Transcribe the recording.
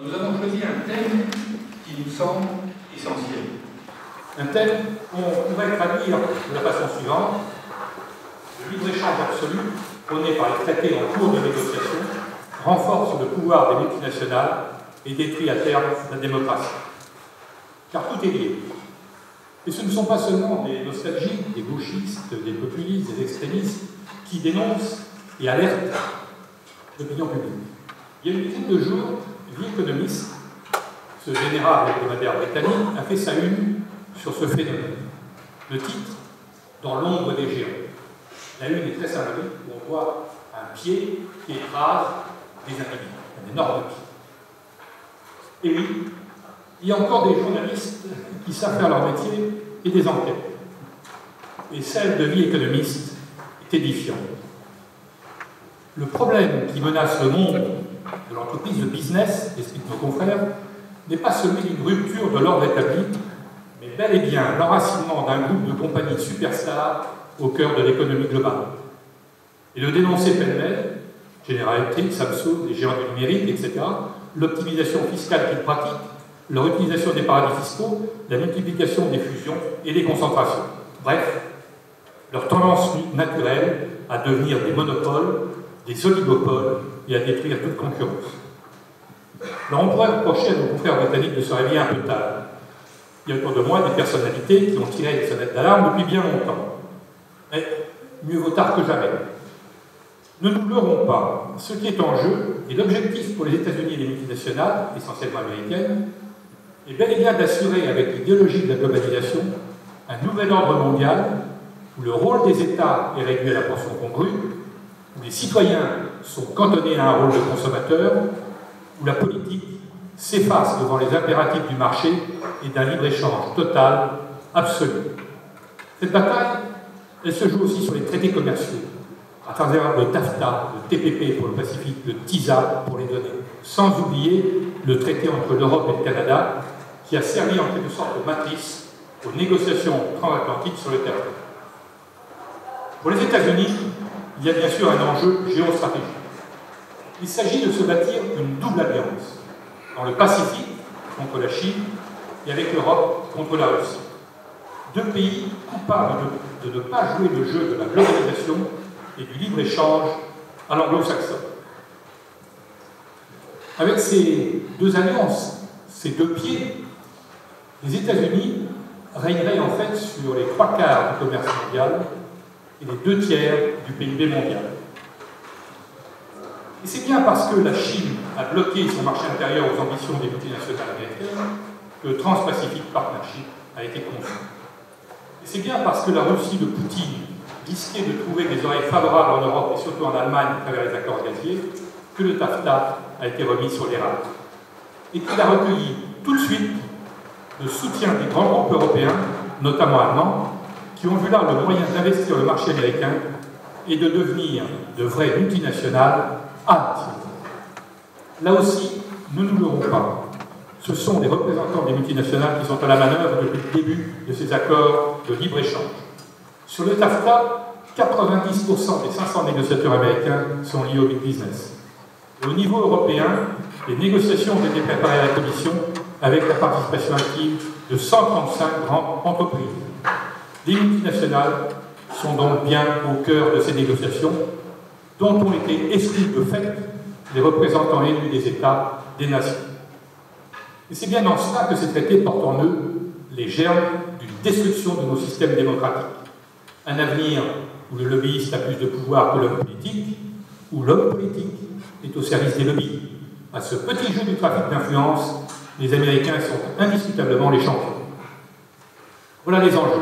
Nous avons choisi un thème qui nous semble essentiel. Un thème qu'on pourrait traduire de la façon suivante: le libre-échange absolu, prôné par les traités en cours de négociation, renforce le pouvoir des multinationales et détruit à terme la démocratie. Car tout est lié. Et ce ne sont pas seulement des nostalgiques, des gauchistes, des populistes, des extrémistes qui dénoncent et alertent l'opinion publique. Il y a une dizaine de jours, The Economist, ce général hebdomadaire britannique, a fait sa une sur ce phénomène. Le titre, dans l'ombre des géants. La une est très symbolique, où on voit un pied qui écrase des individus, un énorme pied. Et oui, il y a encore des journalistes qui savent faire leur métier et des enquêtes. Et celle de The Economist est édifiante. Le problème qui menace le monde de l'entreprise de business, expliquent nos confrères, n'est pas celui d'une rupture de l'ordre établi, mais bel et bien l'enracinement d'un groupe de compagnies superstars au cœur de l'économie globale. Et le dénoncer pêle-mêle, General Electric, Samsung, les géants du numérique, etc., l'optimisation fiscale qu'ils pratiquent, leur utilisation des paradis fiscaux, la multiplication des fusions et des concentrations. Bref, leur tendance naturelle à devenir des monopoles, des oligopoles et à détruire toute concurrence. Alors on pourrait reprocher à nos confrères britanniques de se réveiller un peu tard. Il y a autour de moi des personnalités qui ont tiré les sonnettes d'alarme depuis bien longtemps. Mais mieux vaut tard que jamais. Ne nous leurrons pas, ce qui est en jeu, et l'objectif pour les États-Unis et les multinationales, essentiellement américaines, est bel et bien d'assurer avec l'idéologie de la globalisation un nouvel ordre mondial où le rôle des États est réduit à la portion congrue, où les citoyens sont cantonnés à un rôle de consommateur, où la politique s'efface devant les impératifs du marché et d'un libre-échange total, absolu. Cette bataille, elle se joue aussi sur les traités commerciaux, à travers le TAFTA, le TPP pour le Pacifique, le TISA pour les données, sans oublier le traité entre l'Europe et le Canada, qui a servi en quelque sorte de matrice aux négociations transatlantiques sur le terrain. Pour les États-Unis, il y a bien sûr un enjeu géostratégique. Il s'agit de se bâtir une double alliance, dans le Pacifique contre la Chine et avec l'Europe contre la Russie. Deux pays coupables de ne pas jouer le jeu de la globalisation et du libre-échange à l'anglo-saxon. Avec ces deux alliances, ces deux pieds, les États-Unis régneraient en fait sur les 3/4 du commerce mondial et les 2/3 du PIB mondial. Et c'est bien parce que la Chine a bloqué son marché intérieur aux ambitions des multinationales américaines que le Trans-Pacific Partnership a été conçu. Et c'est bien parce que la Russie de Poutine risquait de trouver des oreilles favorables en Europe et surtout en Allemagne à travers les accords gaziers que le TAFTA a été remis sur les rails. Et qu'il a recueilli tout de suite le soutien des grands groupes européens, notamment allemands, qui ont vu là le moyen d'investir le marché américain et de devenir de vraies multinationales actives. Là aussi, ne nous leurrons pas. Ce sont les représentants des multinationales qui sont à la manœuvre depuis le début de ces accords de libre-échange. Sur le TAFTA, 90% des 500 négociateurs américains sont liés au big business. Et au niveau européen, les négociations ont été préparées à la Commission avec la participation active de 135 grandes entreprises. Les multinationales sont donc bien au cœur de ces négociations, dont ont été exclus de fait les représentants élus des États, des nations. Et c'est bien dans cela que ces traités portent en eux les germes d'une destruction de nos systèmes démocratiques. Un avenir où le lobbyiste a plus de pouvoir que l'homme politique, où l'homme politique est au service des lobbies. À ce petit jeu du trafic d'influence, les Américains sont indiscutablement les champions. Voilà les enjeux.